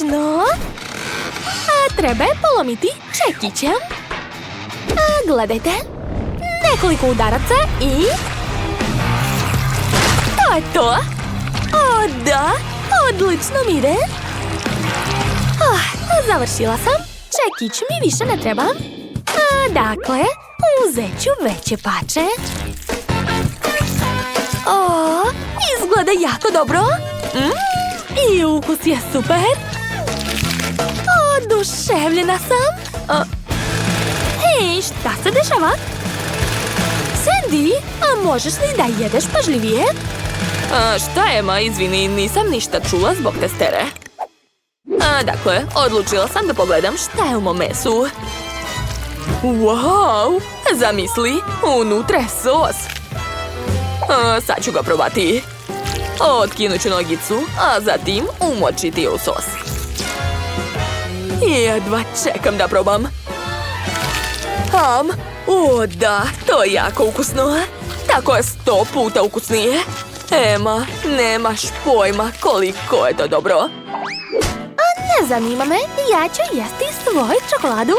odlično! A treba je polomiti čekićem. A gledajte, nekoliko udaraca i... To je to! O, da! Odlično mi ide! Završila sam. Čekić mi više ne treba. Dakle, uzet ću veće pače. O, izgleda jako dobro. I ukus je super. Oduševljena sam. Hej, šta se dešava? Sandy, a možeš li da jedeš pažljivije? Šta je, ma, izvini, nisam ništa čula zbog testere. Dakle, odlučila sam da pogledam šta je u mom mesu. Wow, zamisli, unutra je sos. Sad ću ga probati. Otkinut ću nogicu, a zatim umočiti je u sos. Jedva čekam da probam. O da, to je jako ukusno. Tako je 100 puta ukusnije. Emma, nemaš pojma koliko je to dobro. Ne zanima me, ja ću jesti svoju čokoladu.